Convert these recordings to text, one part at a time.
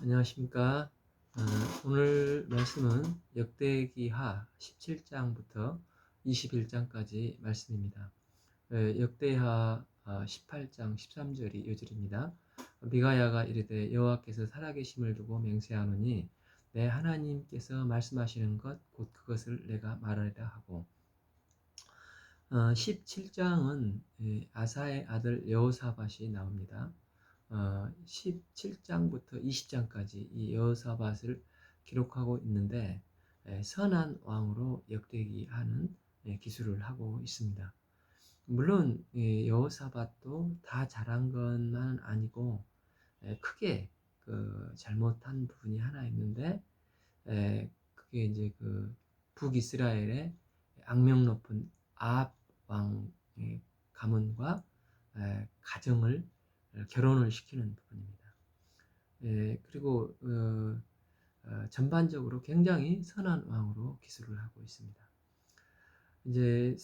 안녕하십니까. 어, 오늘 말씀은 역대기하 17장부터 21장까지 말씀입니다. 역대하 18장 13절이 이 절입니다. 미가야가 이르되 여호와께서 살아계심을 두고 맹세하노니 내 하나님께서 말씀하시는 것 곧 그것을 내가 말하리라 하고, 17장은 아사의 아들 여호사밧이 나옵니다. 17장부터 20장까지 이 여호사밧을 기록하고 있는데, 선한 왕으로 역대기하는 기술을 하고 있습니다. 물론 여호사밧도 다 잘한 것만 아니고 크게 잘못한 부분이 하나 있는데, 그게 이제 북이스라엘의 악명 높은 아합 왕의 가문과 가정을 결혼을 시키는 부분입니다. 그리고 전반적으로 굉장히 선한 왕으로 기술을 하고 있습니다. 이제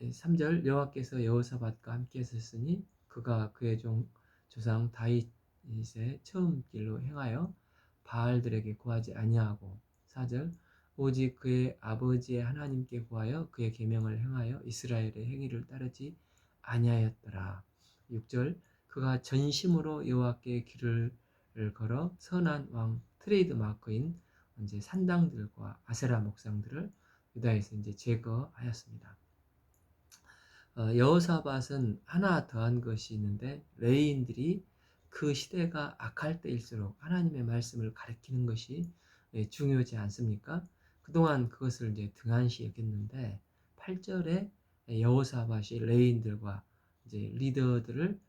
3절 여호와께서 여호사밧과 함께 하셨으니 그가 그의 조상 다윗의 처음 길로 행하여 바알들에게 구하지 아니하고, 4절 오직 그의 아버지의 하나님께 구하여 그의 계명을 행하여 이스라엘의 행위를 따르지 아니하였더라. 6절 그가 전심으로 여호와께 길을 걸어 선한 왕 트레이드 마크인 이제 산당들과 아세라 목상들을 유다에서 이제 제거하였습니다. 여호사밧은 하나 더한 것이 있는데, 레위인들이 그 시대가 악할 때일수록 하나님의 말씀을 가르치는 것이 중요하지 않습니까? 그동안 그것을 이제 등한시 여겼는데, 8절에 여호사밧이 레위인들과 이제 리더들을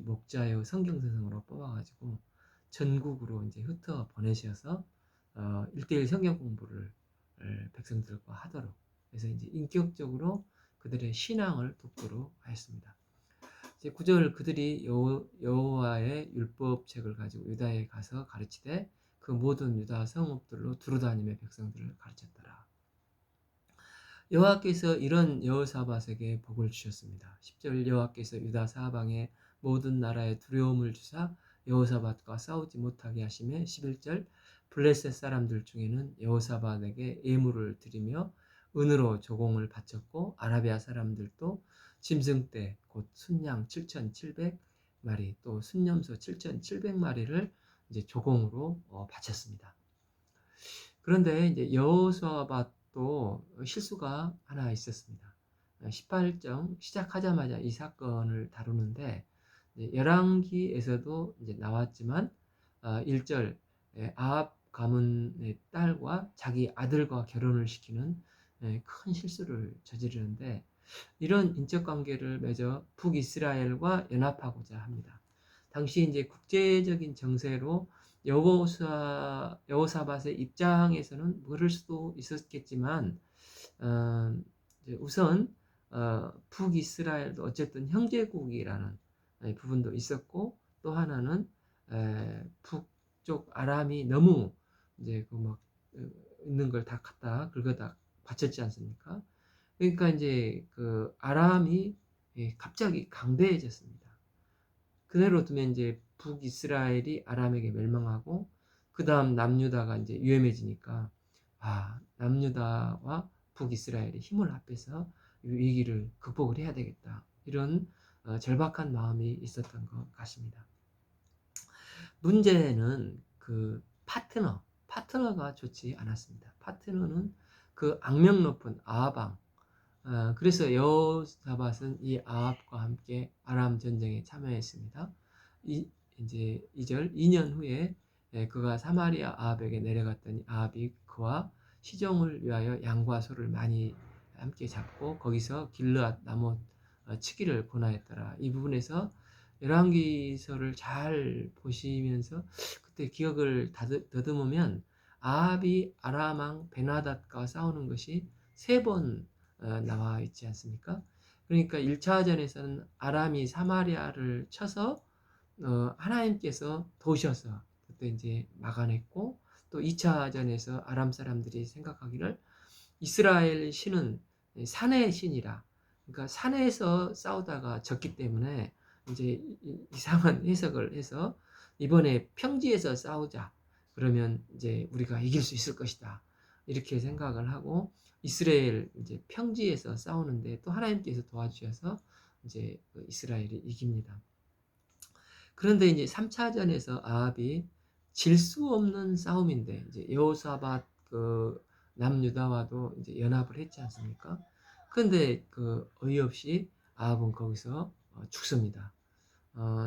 목자요 성경선생으로 뽑아가지고 전국으로 이제 흩어 보내셔서 1대1 성경 공부를 백성들과 하도록, 그래서 이제 인격적으로 그들의 신앙을 돕도록 하였습니다. 이제 9절 그들이 여호와의 율법책을 가지고 유다에 가서 가르치되 그 모든 유다 성읍들로 두루다니며 백성들을 가르쳤더라. 여호와께서 이런 여호사밧에게 복을 주셨습니다. 10절 여호와께서 유다 사방의 모든 나라에 두려움을 주사 여호사밧과 싸우지 못하게 하시며, 11절 블레셋 사람들 중에는 여호사밧에게 예물을 드리며 은으로 조공을 바쳤고, 아라비아 사람들도 짐승떼 곧 순양 7,700마리 또 순염소 7,700마리를 이제 조공으로 바쳤습니다. 그런데 이제 여호사밧도 실수가 하나 있었습니다. 18장 시작하자마자 이 사건을 다루는데, 열왕기에서도 이제 나왔지만 1절 아합 가문의 딸과 자기 아들과 결혼을 시키는 큰 실수를 저지르는데, 이런 인적 관계를 맺어 북이스라엘과 연합하고자 합니다. 당시 이제 국제적인 정세로 여호사밧의 입장에서는 모를 수도 있었겠지만, 우선 북이스라엘도 어쨌든 형제국이라는 부분도 있었고, 또 하나는 북쪽 아람이 너무 이제 있는 걸 다 갖다 긁어다 바쳤지 않습니까? 그러니까 이제 아람이 갑자기 강대해졌습니다. 그대로 두면 이제 북이스라엘이 아람에게 멸망하고, 그 다음 남유다가 이제 위험해지니까 남유다와 북이스라엘이 힘을 합해서 이 위기를 극복을 해야 되겠다, 이런 절박한 마음이 있었던 것 같습니다. 문제는 파트너가 좋지 않았습니다. 파트너는 그 악명 높은 아합. 그래서 여호사밧은 이 아합과 함께 아람 전쟁에 참여했습니다. 이제 2절 2년 후에 그가 사마리아 아합에게 내려갔더니 아합이 그와 시종을 위하여 양과 소를 많이 함께 잡고 거기서 길르앗 나못 치기를 권하였더라. 이 부분에서 열왕기서를 잘 보시면서 그때 기억을 더듬으면 아합이 아람 왕 베나닷과 싸우는 것이 3번 나와 있지 않습니까? 그러니까 1차전에서는 아람이 사마리아를 쳐서 하나님께서 도우셔서 그때 이제 막아냈고, 또 2차전에서 아람 사람들이 생각하기를 이스라엘 신은 산의 신이라, 그러니까 산에서 싸우다가 졌기 때문에 이제 이상한 해석을 해서 이번에 평지에서 싸우자. 그러면 이제 우리가 이길 수 있을 것이다. 이렇게 생각을 하고 이스라엘 이제 평지에서 싸우는데 또 하나님께서 도와주셔서 이제 그 이스라엘이 이깁니다. 그런데 이제 3차전에서 아합이 질 수 없는 싸움인데 이제 여호사밧 그 남유다와도 이제 연합을 했지 않습니까? 그런데 그 어이없이 아합은 거기서 죽습니다.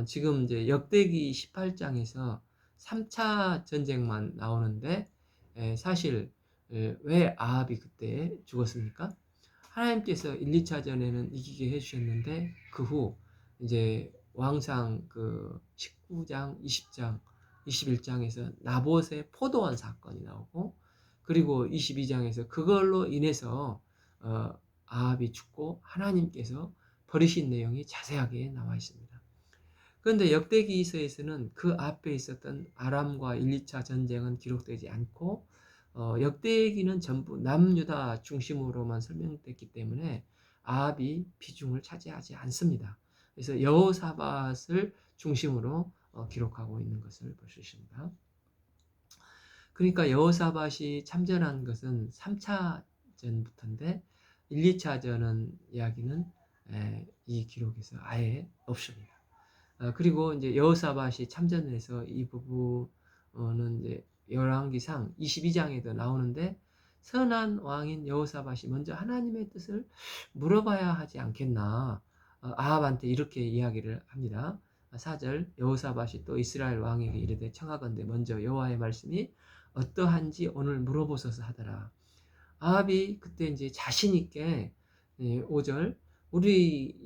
지금 이제 역대기 18장에서 3차 전쟁만 나오는데 사실 왜 아합이 그때 죽었습니까? 하나님께서 1, 2차전에는 이기게 해주셨는데 그 후 이제 왕상 그 19장, 20장, 21장에서 나봇의 포도원 사건이 나오고 그리고 22장에서 그걸로 인해서 아합이 죽고 하나님께서 버리신 내용이 자세하게 나와 있습니다. 그런데 역대기서에서는 그 앞에 있었던 아람과 1, 2차 전쟁은 기록되지 않고 역대기는 전부 남유다 중심으로만 설명됐기 때문에 아합이 비중을 차지하지 않습니다. 그래서 여호사밧을 중심으로 기록하고 있는 것을 볼 수 있습니다. 그러니까 여호사밧이 참전한 것은 3차 전부터인데 1, 2차 전 이야기는 이 기록에서 아예 없습니다. 그리고 이제 여호사밧이 참전을 해서 이 부분은 이제 열왕기상 22장에도 나오는데 선한 왕인 여호사밧이 먼저 하나님의 뜻을 물어봐야 하지 않겠나. 아합한테 이렇게 이야기를 합니다. 4절 여호사밧이 또 이스라엘 왕에게 이르되 청하건대 먼저 여호와의 말씀이 어떠한지 오늘 물어보소서 하더라. 아합이 그때 이제 자신 있게 5절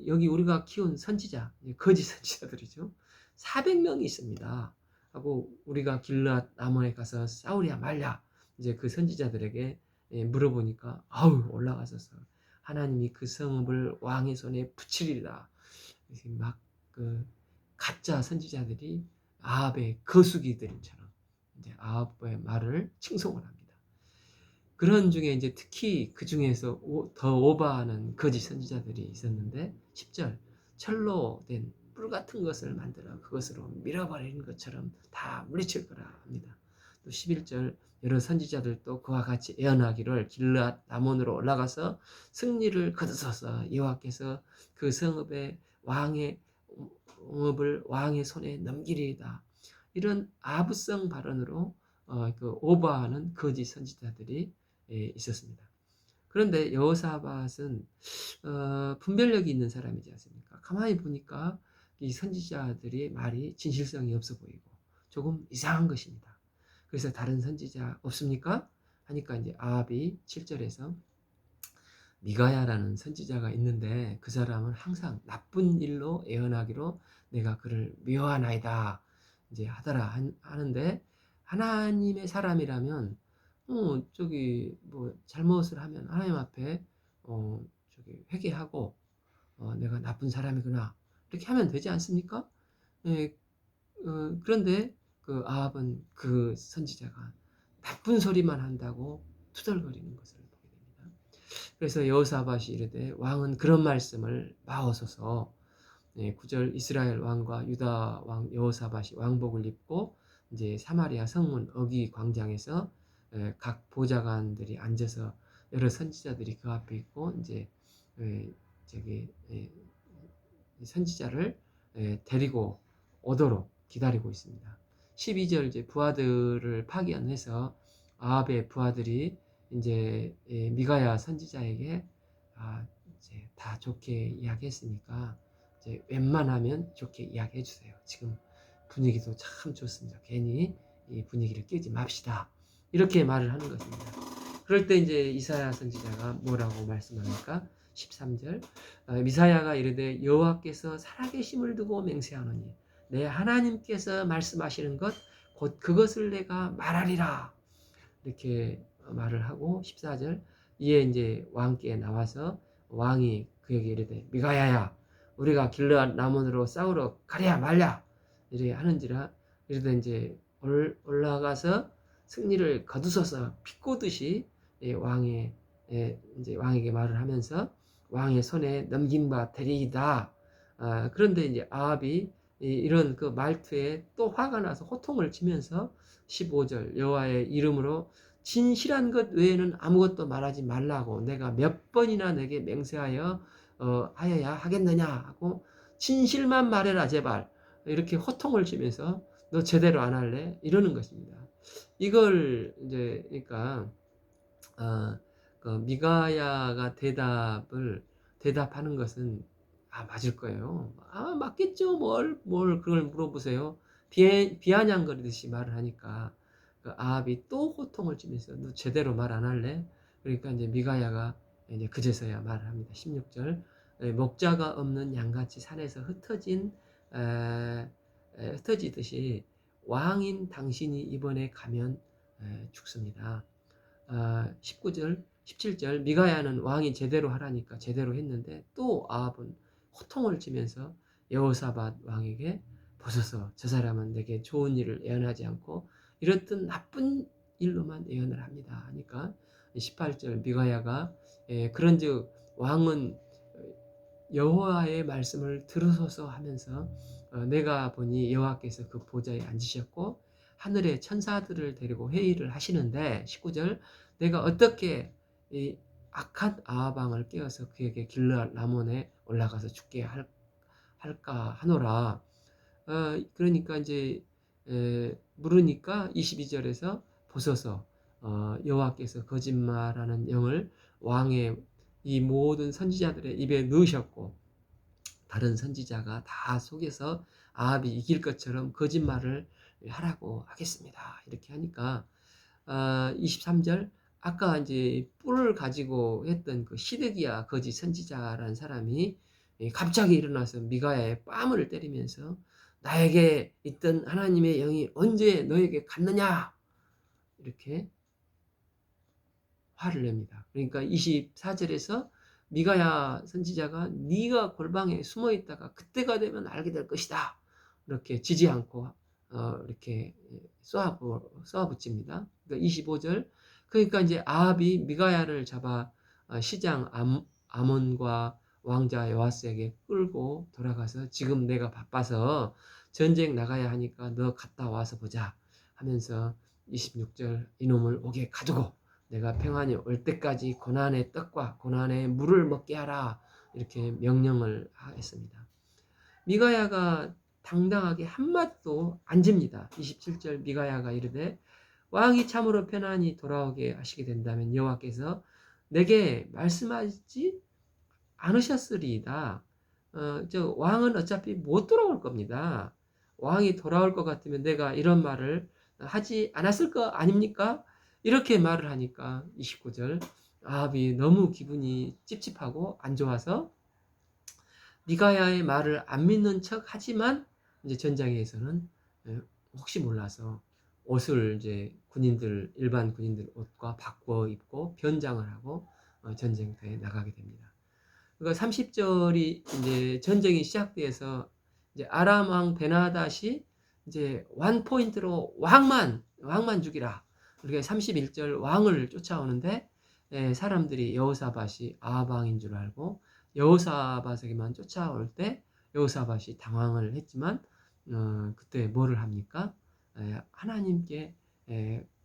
여기 우리가 키운 선지자, 거짓 선지자들이죠. 400명이 있습니다. 하고 우리가 길앗 아몬에 가서 싸우랴 말랴 이제 그 선지자들에게 물어보니까 아우 올라가서서 하나님이 그 성읍을 왕의 손에 붙이리라. 막 그 가짜 선지자들이 아합의 거수기들처럼 이제 아합의 말을 칭송을 합니다. 그런 중에 이제 특히 그 중에서 더 오버하는 거짓 선지자들이 있었는데 10절 철로 된 뿔 같은 것을 만들어 그것으로 밀어버리는 것처럼 다 물리칠 거라 합니다. 또 11절 여러 선지자들도 그와 같이 예언하기를 길앗 라몬으로 올라가서 승리를 거두소서 여호와께서 그 성읍의 성읍을 왕의 손에 넘기리이다. 이런 아부성 발언으로 그 오버하는 거짓 선지자들이 있었습니다. 그런데 여호사밧은 분별력이 있는 사람이지 않습니까? 가만히 보니까 이 선지자들의 말이 진실성이 없어 보이고 조금 이상한 것입니다. 그래서 다른 선지자 없습니까? 하니까 이제 아합이 7절에서 미가야라는 선지자가 있는데 그 사람은 항상 나쁜 일로 예언하기로 내가 그를 미워하나이다 이제 하더라 하는데 하나님의 사람이라면 저기 뭐 잘못을 하면 하나님 앞에 저기 회개하고 내가 나쁜 사람이구나 이렇게 하면 되지 않습니까? 예, 그런데 그 아합은 그 선지자가 나쁜 소리만 한다고 투덜거리는 것을 보게 됩니다. 그래서 여호사밧이 이르되 왕은 그런 말씀을 마옵소서. 9절 이스라엘 왕과 유다 왕 여호사밧이 왕복을 입고 이제 사마리아 성문 어기 광장에서 각 보좌관들이 앉아서 여러 선지자들이 그 앞에 있고 이제 저기 선지자를 데리고 오도록 기다리고 있습니다. 12절 이제 부하들을 파견해서 아합의 부하들이 이제 미가야 선지자에게 이제 다 좋게 이야기했으니까 이제 웬만하면 좋게 이야기해 주세요. 지금 분위기도 참 좋습니다. 괜히 이 분위기를 깨지 맙시다. 이렇게 말을 하는 것입니다. 그럴 때 이제 이사야 선지자가 뭐라고 말씀합니까? 13절 미사야가 이르되 여호와께서 살아계심을 두고 맹세하노니 내 하나님께서 말씀하시는 것 곧 그것을 내가 말하리라 이렇게 말을 하고 14절 이에 이제 왕께 나와서 왕이 그에게 이르되 미가야야 우리가 길르앗 라몬으로 싸우러 가랴 말랴 이래 하는지라 이르되 이제 올라가서 승리를 거두소서 비꼬듯이 왕의 이제 왕에게 말을 하면서 왕의 손에 넘긴 바 되리이다. 그런데 이제 아합이 이런 그 말투에 또 화가 나서 호통을 치면서 15절 여호와의 이름으로 진실한 것 외에는 아무것도 말하지 말라고 내가 몇 번이나 내게 맹세하여 하여야 하겠느냐 하고 진실만 말해라 제발 이렇게 호통을 치면서 너 제대로 안 할래? 이러는 것입니다. 이걸 이제 그러니까 어, 그 미가야가 대답하는 것은 맞을 거예요. 맞겠죠. 뭘 그걸 물어보세요. 비아냥거리듯이 말을 하니까 그 아합이 또 호통을 치면서 너 제대로 말 안 할래? 그러니까 이제 미가야가 이제 그제서야 말을 합니다. 16절 목자가 없는 양같이 산에서 흩어지듯이 왕인 당신이 이번에 가면 죽습니다. 19절, 17절 미가야는 왕이 제대로 하라니까 제대로 했는데 또 아합은 호통을 치면서 여호사밧 왕에게 보소서 저 사람은 내게 좋은 일을 예언하지 않고 이렇듯 나쁜 일로만 예언을 합니다 하니까 18절 미가야가 그런즉 왕은 여호와의 말씀을 들으소서 하면서 내가 보니 여호와께서 그 보좌에 앉으셨고 하늘의 천사들을 데리고 회의를 하시는데 19절 내가 어떻게 이 악한 아합 왕을 깨워서 그에게 길르앗 라몬에 올라가서 죽게 할까 하노라. 그러니까 이제 물으니까 22절에서 보소서 여호와께서 거짓말하는 영을 왕의 이 모든 선지자들의 입에 넣으셨고 다른 선지자가 다 속여서 아합이 이길 것처럼 거짓말을 하라고 하겠습니다. 이렇게 하니까 23절 아까 이제 뿔을 가지고 했던 그 시드기야 거짓 선지자라는 사람이 갑자기 일어나서 미가야의 뺨을 때리면서 나에게 있던 하나님의 영이 언제 너에게 갔느냐 이렇게 화를 냅니다. 그러니까 24절에서 미가야 선지자가 네가 골방에 숨어 있다가 그때가 되면 알게 될 것이다. 이렇게 지지 않고 이렇게 쏘아붙입니다. 그러니까 25절 그러니까 이제 아합이 미가야를 잡아 시장 아몬과 왕자 여호아스에게 끌고 돌아가서 지금 내가 바빠서 전쟁 나가야 하니까 너 갔다 와서 보자 하면서 26절 이놈을 옥에 가두고 내가 평안이 올 때까지 고난의 떡과 고난의 물을 먹게 하라 이렇게 명령을 했습니다. 미가야가 당당하게 한마디도 안 집니다. 27절 미가야가 이르되 왕이 참으로 편안히 돌아오게 하시게 된다면 여호와께서 내게 말씀하지 않으셨으리이다. 저 왕은 어차피 못 돌아올 겁니다. 왕이 돌아올 것 같으면 내가 이런 말을 하지 않았을 거 아닙니까? 이렇게 말을 하니까 29절 아합이 너무 기분이 찝찝하고 안 좋아서 미가야의 말을 안 믿는 척 하지만 이제 전장에서는 혹시 몰라서 옷을 이제 일반 군인들 옷과 바꿔 입고 변장을 하고 전쟁터에 나가게 됩니다. 그러니까 30절이 이제 전쟁이 시작돼서 이제 아람 왕 베나닷이 이제 완 포인트로 왕만 죽이라. 그렇게 31절 왕을 쫓아오는데 사람들이 여호사밧이 아합 왕인 줄 알고 여호사밧에게만 쫓아올 때 여호사밧이 당황을 했지만 그때 뭐를 합니까? 하나님께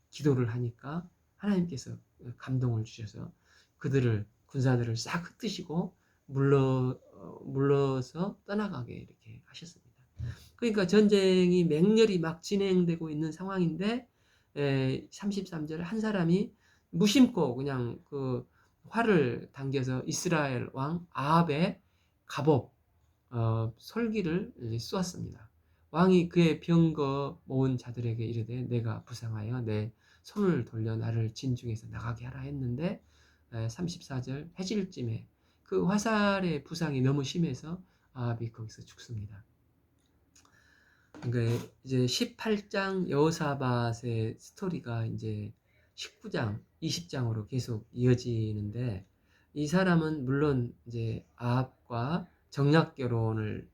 기도를 하니까 하나님께서 감동을 주셔서 그들을 군사들을 싹 흩으시고 물러서 떠나가게 이렇게 하셨습니다. 그러니까 전쟁이 맹렬히 막 진행되고 있는 상황인데 33절 한 사람이 무심코 그냥 그 활을 당겨서 이스라엘 왕 아합의 갑옷 솔기를 쏘았습니다. 왕이 그의 병거 모은 자들에게 이르되 내가 부상하여 내 손을 돌려 나를 진중에서 나가게 하라 했는데 34절 해질쯤에 그 화살의 부상이 너무 심해서 아합이 거기서 죽습니다. 그러니까 이제 18장 여호사밧의 스토리가 이제 19장, 20장으로 계속 이어지는데 이 사람은 물론 이제 아합과 정략 결혼을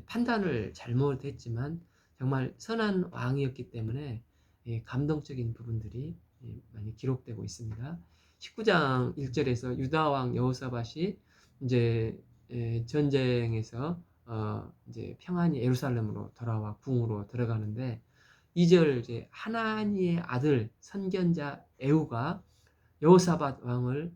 판단을 잘못했지만 정말 선한 왕이었기 때문에 감동적인 부분들이 많이 기록되고 있습니다. 19장 1절에서 유다 왕 여호사밧이 이제 전쟁에서 이제 평안히 예루살렘으로 돌아와 궁으로 들어가는데 2절 이제 하나니의 아들 선견자 에후가 여호사밧 왕을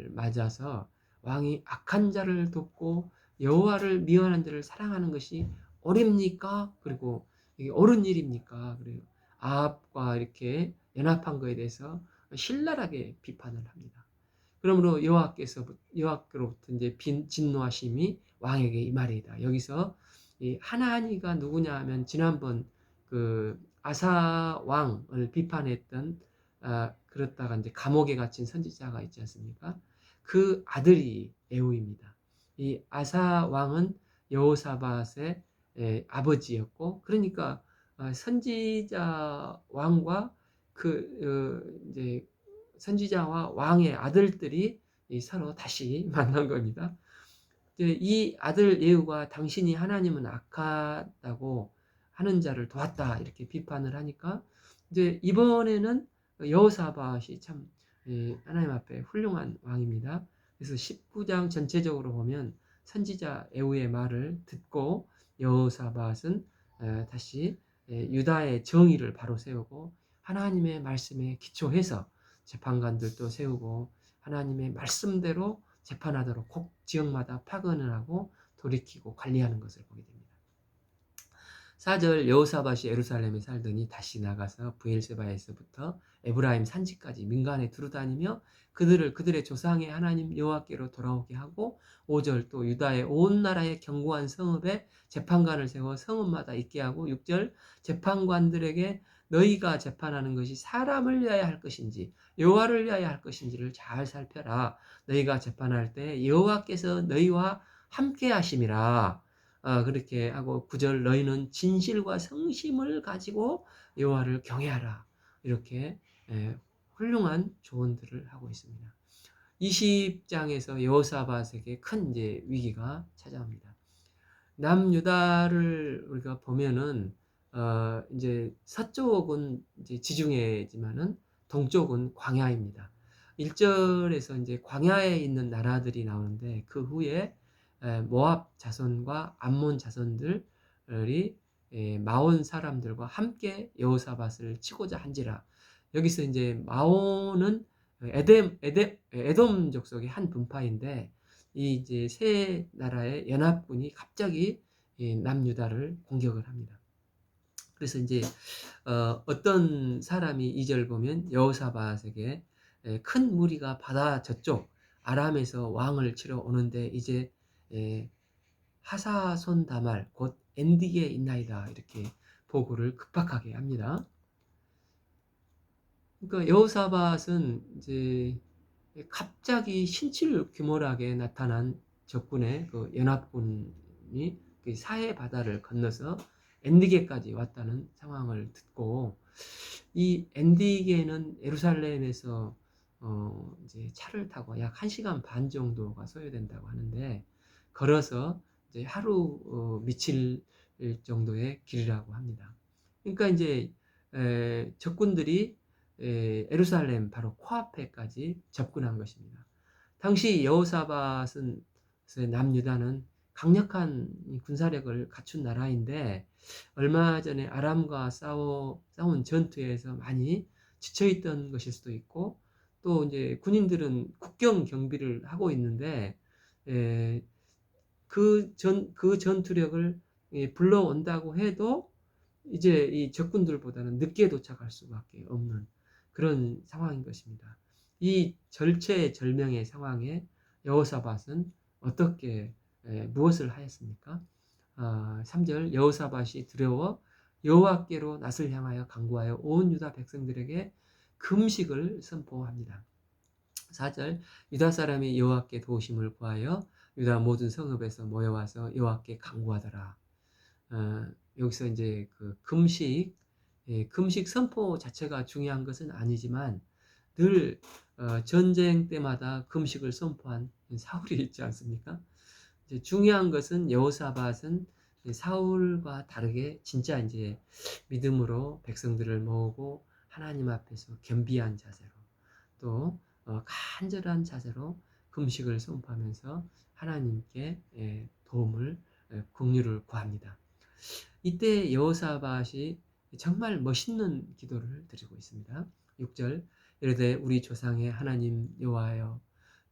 맞아서 왕이 악한 자를 돕고 여호와를 미워하는 자를 사랑하는 것이 옳입니까? 그리고 이게 옳은 일입니까? 그래요. 아합과 이렇게 연합한 거에 대해서 신랄하게 비판을 합니다. 그러므로 여호와께로부터 이제 진노하심이 왕에게 임하리이다. 여기서 이 하나니가 누구냐 하면 지난번 그 아사 왕을 비판했던 그렇다가 이제 감옥에 갇힌 선지자가 있지 않습니까? 그 아들이 에후입니다. 이 아사 왕은 여호사밧의 아버지였고, 그러니까 선지자 왕과 이제 선지자와 왕의 아들들이 서로 다시 만난 겁니다. 이 아들 예후가 당신이 하나님은 악하다고 하는 자를 도왔다 이렇게 비판을 하니까 이제 이번에는 여호사밧이 참 하나님 앞에 훌륭한 왕입니다. 그래서 19장 전체적으로 보면 선지자 에후의 말을 듣고 여호사밧은 다시 유다의 정의를 바로 세우고 하나님의 말씀에 기초해서 재판관들도 세우고 하나님의 말씀대로 재판하도록 각 지역마다 파견을 하고 돌이키고 관리하는 것을 보게 됩니다. 4절 여호사밧이 예루살렘에 살더니 다시 나가서 브엘세바에서부터 에브라임 산지까지 민간에 두루다니며 그들의 조상의 하나님 여호와께로 돌아오게 하고 5절 또 유다의 온 나라의 견고한 성읍에 재판관을 세워 성읍마다 있게 하고 6절 재판관들에게 너희가 재판하는 것이 사람을 위하여 할 것인지 여호와를 위하여 할 것인지를 잘 살펴라. 너희가 재판할 때 여호와께서 너희와 함께 하심이라. 그렇게 하고 9절 너희는 진실과 성심을 가지고 여호와를 경외하라. 이렇게 훌륭한 조언들을 하고 있습니다. 20장에서 여호사밧에게 큰 이제 위기가 찾아옵니다. 남유다를 우리가 보면은 이제 서쪽은 이제 지중해지만은 동쪽은 광야입니다. 1절에서 이제 광야에 있는 나라들이 나오는데 그 후에 모압 자손과 암몬 자손들이 마온 사람들과 함께 여호사밧을 치고자 한지라. 여기서 이제 마온은 에돔 족속의 한 분파인데 이 이제 세 나라의 연합군이 갑자기 남유다를 공격을 합니다. 그래서 이제 어떤 사람이 2절 보면 여호사밧에게 큰 무리가 바다 저쪽 아람에서 왕을 치러 오는데 이제 하사손 다말 곧 엔디게 있나이다 이렇게 보고를 급박하게 합니다. 그러니까 여호사밧은 이제 갑자기 신칠규모하게 나타난 적군의 그 연합군이 그 사해 바다를 건너서 엔디게까지 왔다는 상황을 듣고 이 엔디게는 예루살렘에서 이제 차를 타고 약 1시간 반 정도가 소요된다고 하는데 걸어서 이제 하루 미칠 정도의 길이라고 합니다. 그러니까 이제 적군들이 예루살렘 바로 코앞에까지 접근한 것입니다. 당시 여호사밧은 남유다는 강력한 군사력을 갖춘 나라인데 얼마 전에 아람과 싸운 전투에서 많이 지쳐있던 것일 수도 있고 또 이제 군인들은 국경 경비를 하고 있는데 그 전투력을 불러온다고 해도 이제 이 적군들보다는 늦게 도착할 수밖에 없는 그런 상황인 것입니다. 이 절체절명의 상황에 여호사밧은 어떻게 무엇을 하였습니까? 3절 여호사밧이 두려워 여호와께로 낯을 향하여 간구하여 온 유다 백성들에게 금식을 선포합니다. 4절 유다 사람이 여호와께 도우심을 구하여 유다 모든 성읍에서 모여와서 여호와께 간구하더라. 여기서 이제 그 금식 선포 자체가 중요한 것은 아니지만 늘 전쟁 때마다 금식을 선포한 사울이 있지 않습니까? 이제 중요한 것은 여호사밧은 사울과 다르게 진짜 이제 믿음으로 백성들을 모으고 하나님 앞에서 겸비한 자세로 또 간절한 자세로 금식을 선포하면서 하나님께 도움을 긍휼을 구합니다. 이때 여호사밧이 정말 멋있는 기도를 드리고 있습니다. 6절 이르되 우리 조상의 하나님 여호와여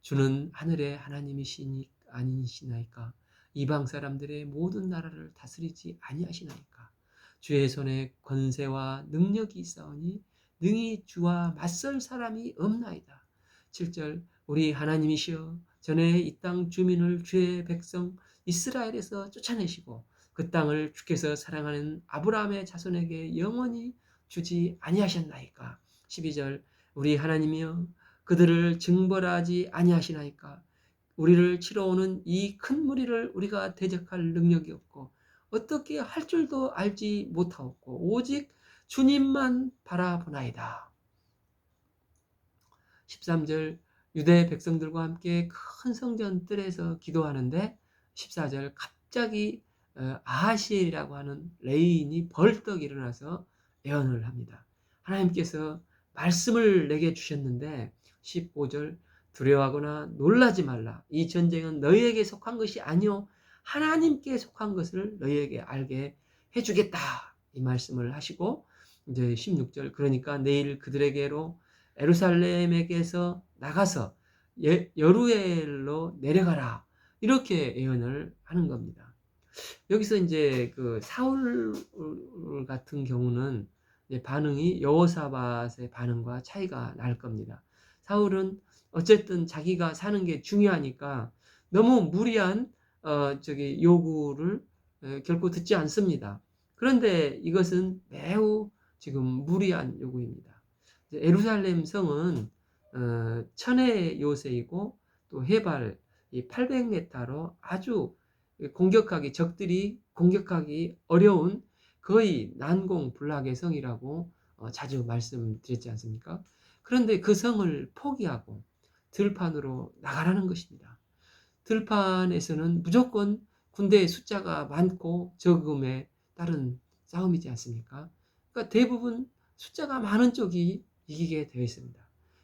주는 하늘의 하나님이시니 아니시나이까 이방 사람들의 모든 나라를 다스리지 아니하시나이까 주의 손에 권세와 능력이 있사오니 능히 주와 맞설 사람이 없나이다. 7절 우리 하나님이시여 전에 이 땅 주민을 주의 백성 이스라엘에서 쫓아내시고 그 땅을 주께서 사랑하는 아브라함의 자손에게 영원히 주지 아니하셨나이까. 12절 우리 하나님이여 그들을 징벌하지 아니하시나이까. 우리를 치러 오는 이 큰 무리를 우리가 대적할 능력이 없고 어떻게 할 줄도 알지 못하옵고 오직 주님만 바라보나이다. 13절 유대 백성들과 함께 큰 성전 뜰에서 기도하는데 14절 갑자기 아하시엘이라고 하는 레인이 벌떡 일어나서 예언을 합니다. 하나님께서 말씀을 내게 주셨는데 15절 두려워하거나 놀라지 말라. 이 전쟁은 너희에게 속한 것이 아니요 하나님께 속한 것을 너희에게 알게 해주겠다. 이 말씀을 하시고 이제 16절 그러니까 내일 그들에게로 예루살렘에게서 나가서 여루엘로 내려가라. 이렇게 예언을 하는 겁니다. 여기서 이제 그 사울 같은 경우는 반응이 여호사밧의 반응과 차이가 날 겁니다. 사울은 어쨌든 자기가 사는 게 중요하니까 너무 무리한 요구를 결코 듣지 않습니다. 그런데 이것은 매우 지금 무리한 요구입니다. 예루살렘 성은 천의 요새이고 또 해발 800m로 아주 적들이 공격하기 어려운 거의 난공불락의 성이라고 자주 말씀드렸지 않습니까? 그런데 그 성을 포기하고 들판으로 나가라는 것입니다. 들판에서는 무조건 군대의 숫자가 많고 적음에 따른 싸움이지 않습니까? 그러니까 대부분 숫자가 많은 쪽이 이기게 되어 있습니다.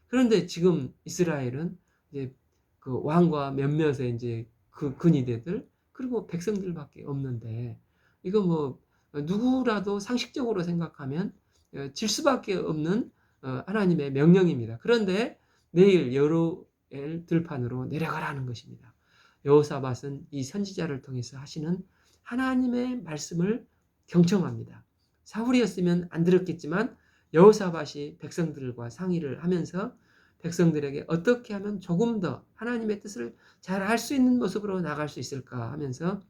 그런데 지금 이스라엘은 이제 그 왕과 몇몇의 이제 그 근위대들 그리고 백성들밖에 없는데 이거 뭐 누구라도 상식적으로 생각하면 질 수밖에 없는 하나님의 명령입니다. 그런데 내일 여루엘 들판으로 내려가라는 것입니다. 여호사밧은 이 선지자를 통해서 하시는 하나님의 말씀을 경청합니다. 사울이었으면 안 들었겠지만 여호사밧이 백성들과 상의를 하면서 백성들에게 어떻게 하면 조금 더 하나님의 뜻을 잘 알 수 있는 모습으로 나갈 수 있을까 하면서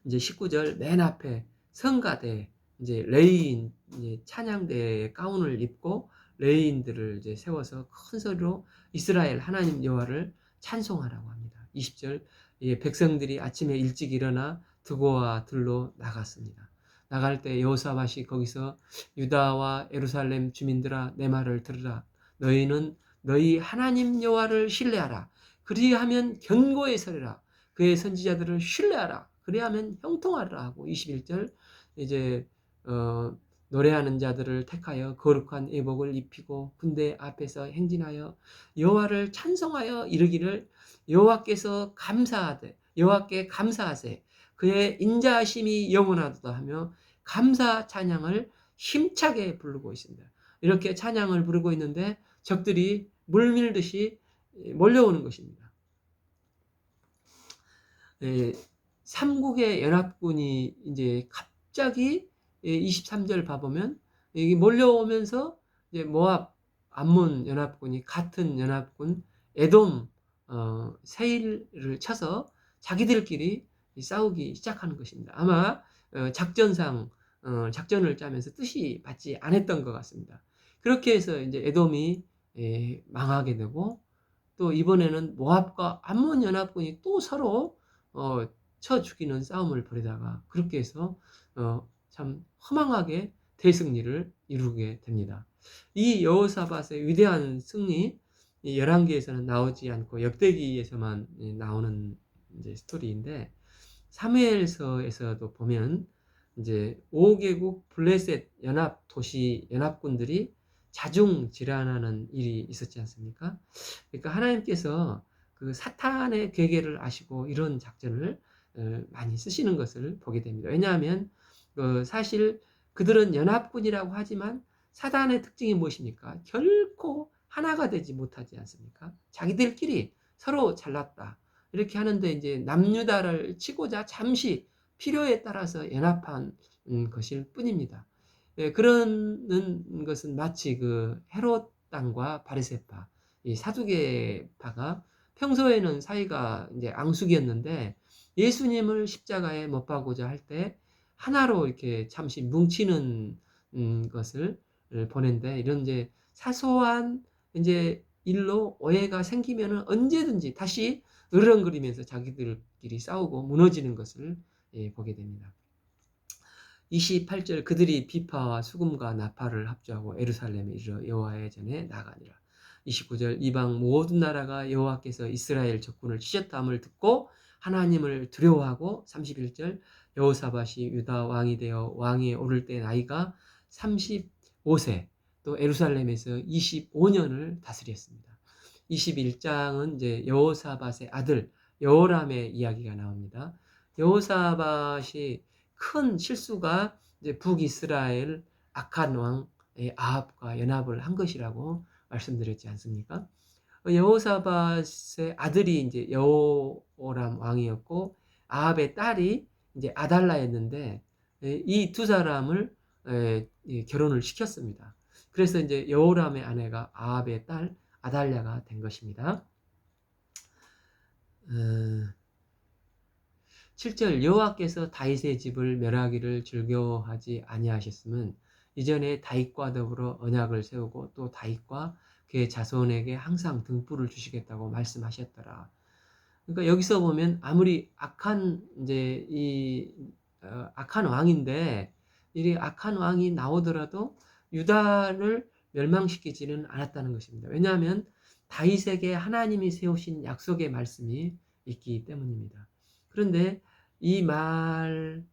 이제 19절 맨 앞에 성가대 이제 레인 이제 찬양대의 가운을 입고 레인들을 이제 세워서 큰 소리로 이스라엘 하나님 여호와를 찬송하라고 합니다. 20절 백성들이 아침에 일찍 일어나 드고와 들로 나갔습니다. 나갈 때 여호사밧이 거기서 유다와 예루살렘 주민들아 내 말을 들으라. 너희는 너희 하나님 여호와를 신뢰하라. 그리하면 견고히 서리라. 그의 선지자들을 신뢰하라. 그리하면 형통하리라 하고 21절 이제 노래하는 자들을 택하여 거룩한 예복을 입히고 군대 앞에서 행진하여 여호와를 찬송하여 이르기를 여호와께 감사하세 그의 인자하심이 영원하도다 하며 감사 찬양을 힘차게 부르고 있습니다. 이렇게 찬양을 부르고 있는데 적들이 물밀듯이 몰려오는 것입니다. 삼국의 연합군이 이제 갑자기 23절 봐보면 여기 몰려오면서 이제 모압, 암몬 연합군이 같은 연합군 에돔 세일을 쳐서 자기들끼리 싸우기 시작하는 것입니다. 아마 작전상 작전을 짜면서 뜻이 맞지 않았던 것 같습니다. 그렇게 해서 이제 에돔이 망하게 되고 또 이번에는 모압과 암몬 연합군이 또 서로 쳐 죽이는 싸움을 벌이다가 그렇게 해서 참 허망하게 대승리를 이루게 됩니다. 이 여호사밧의 위대한 승리 열왕기에서는 나오지 않고 역대기에서만 나오는 이제 스토리인데 사무엘서에서도 보면 이제 5개국 블레셋 연합 도시 연합군들이 자중 질환하는 일이 있었지 않습니까? 그러니까 하나님께서 그 사탄의 괴계를 아시고 이런 작전을 많이 쓰시는 것을 보게 됩니다. 왜냐하면 사실 그들은 연합군이라고 하지만 사단의 특징이 무엇입니까? 결코 하나가 되지 못하지 않습니까? 자기들끼리 서로 잘났다 이렇게 하는데 이제 남유다를 치고자 잠시 필요에 따라서 연합한 것일 뿐입니다. 예, 그런 것은 마치 그 헤롯 당과 바리새파, 이 사두개파가 평소에는 사이가 이제 앙숙이었는데 예수님을 십자가에 못 박고자 할 때 하나로 이렇게 잠시 뭉치는 것을 보낸데 이런 이제 사소한 이제 일로 오해가 생기면은 언제든지 다시 으르렁거리면서 자기들끼리 싸우고 무너지는 것을 보게 됩니다. 28절 그들이 비파와 수금과 나팔을 합주하고 예루살렘에 이르러 여호와의 전에 나가니라. 29절 이방 모든 나라가 여호와께서 이스라엘 적군을 치셨다함을 듣고 하나님을 두려워하고 31절 여호사밧이 유다 왕이 되어 왕위에 오를 때 나이가 35세 또 예루살렘에서 25년을 다스렸습니다. 21장은 이제 여호사밧의 아들 여호람의 이야기가 나옵니다. 여호사밧이 큰 실수가 이제 북이스라엘 악한 왕 아합과 연합을 한 것이라고 말씀드렸지 않습니까? 여호사밧의 아들이 이제 여호람 왕이었고 아합의 딸이 이제 아달라였는데 이 두 사람을 결혼을 시켰습니다. 그래서 이제 여호람의 아내가 아합의 딸 아달랴가 된 것입니다. 7절 여호와께서 다윗의 집을 멸하기를 즐겨하지 아니하셨음은 이전에 다윗과 더불어 언약을 세우고 또 다윗과 그의 자손에게 항상 등불을 주시겠다고 말씀하셨더라. 그러니까 여기서 보면 아무리 악한 이제 악한 왕인데 이 악한 왕이 나오더라도 유다를 멸망시키지는 않았다는 것입니다. 왜냐하면 다윗에게 하나님이 세우신 약속의 말씀이 있기 때문입니다. 그런데 이 말을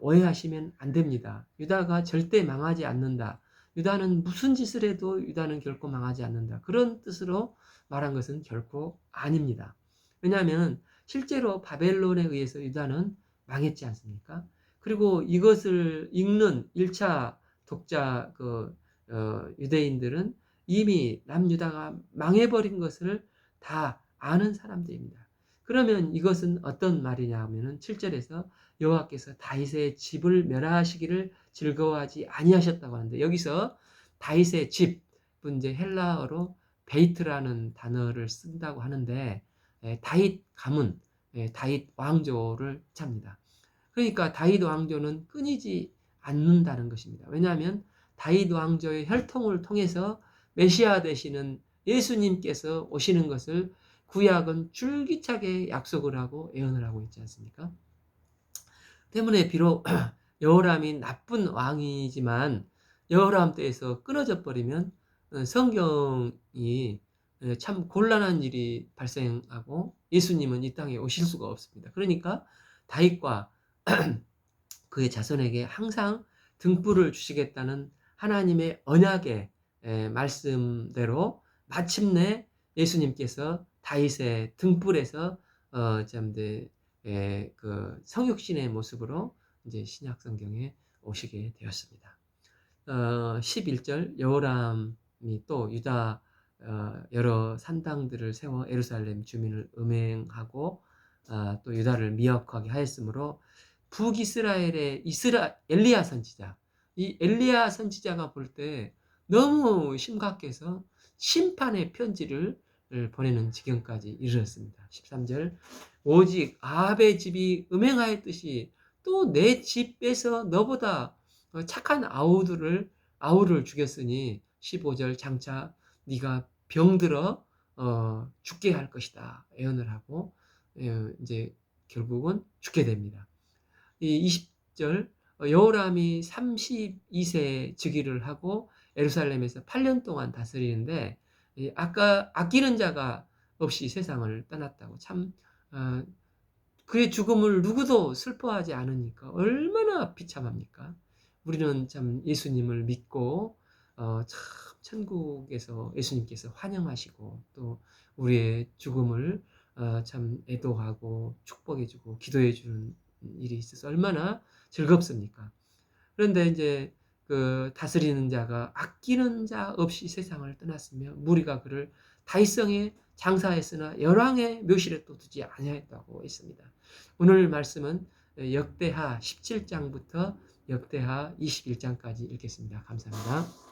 오해하시면 안 됩니다. 유다가 절대 망하지 않는다. 유다는 무슨 짓을 해도 유다는 결코 망하지 않는다. 그런 뜻으로 말한 것은 결코 아닙니다. 왜냐하면 실제로 바벨론에 의해서 유다는 망했지 않습니까? 그리고 이것을 읽는 1차 독자 유대인들은 이미 남유다가 망해버린 것을 다 아는 사람들입니다. 그러면 이것은 어떤 말이냐 하면은 7절에서 여호와께서 다윗의 집을 멸하시기를 즐거워하지 아니하셨다고 하는데 여기서 다윗의 집은 이제 헬라어로 베이트라는 단어를 쓴다고 하는데 다윗 가문, 다윗 왕조를 찹니다. 그러니까 다윗 왕조는 끊이지 않는다는 것입니다. 왜냐하면 다윗 왕조의 혈통을 통해서 메시아 되시는 예수님께서 오시는 것을 구약은 줄기차게 약속을 하고 예언을 하고 있지 않습니까? 때문에 비록 여호람이 나쁜 왕이지만 여호람 때에서 끊어져 버리면 성경이 참 곤란한 일이 발생하고 예수님은 이 땅에 오실 수가 없습니다. 그러니까 다윗과 그의 자손에게 항상 등불을 주시겠다는 하나님의 언약의 말씀대로 마침내 예수님께서 다윗의 등불에서 그 성육신의 모습으로 이제 신약 성경에 오시게 되었습니다. 11절 여호람이 또 유다 여러 산당들을 세워 예루살렘 주민을 음행하고 또 유다를 미혹하게 하였으므로 북이스라엘의 엘리야 선지자 이 엘리야 선지자가 볼 때 너무 심각해서 심판의 편지를 보내는 지경까지 이르렀습니다. 13절 오직 아합의 집이 음행하였듯이 또 내 집에서 너보다 착한 아우를 죽였으니 15절 장차 네가 병들어 죽게 할 것이다 예언을 하고 이제 결국은 죽게 됩니다. 이 20절 여호람이 32세 즉위를 하고 예루살렘에서 8년 동안 다스리는데 아까 아끼는 자가 없이 세상을 떠났다고 참 그의 죽음을 누구도 슬퍼하지 않으니까 얼마나 비참합니까? 우리는 참 예수님을 믿고 참 천국에서 예수님께서 환영하시고 또 우리의 죽음을 참 애도하고 축복해주고 기도해주는 일이 있어서 얼마나 즐겁습니까? 그런데 이제 그 다스리는 자가 아끼는 자 없이 세상을 떠났으며 무리가 그를 다윗성에 장사했으나 열왕의 묘실에 또 두지 아니하였다고 했습니다. 오늘 말씀은 역대하 17장부터 역대하 21장까지 읽겠습니다. 감사합니다.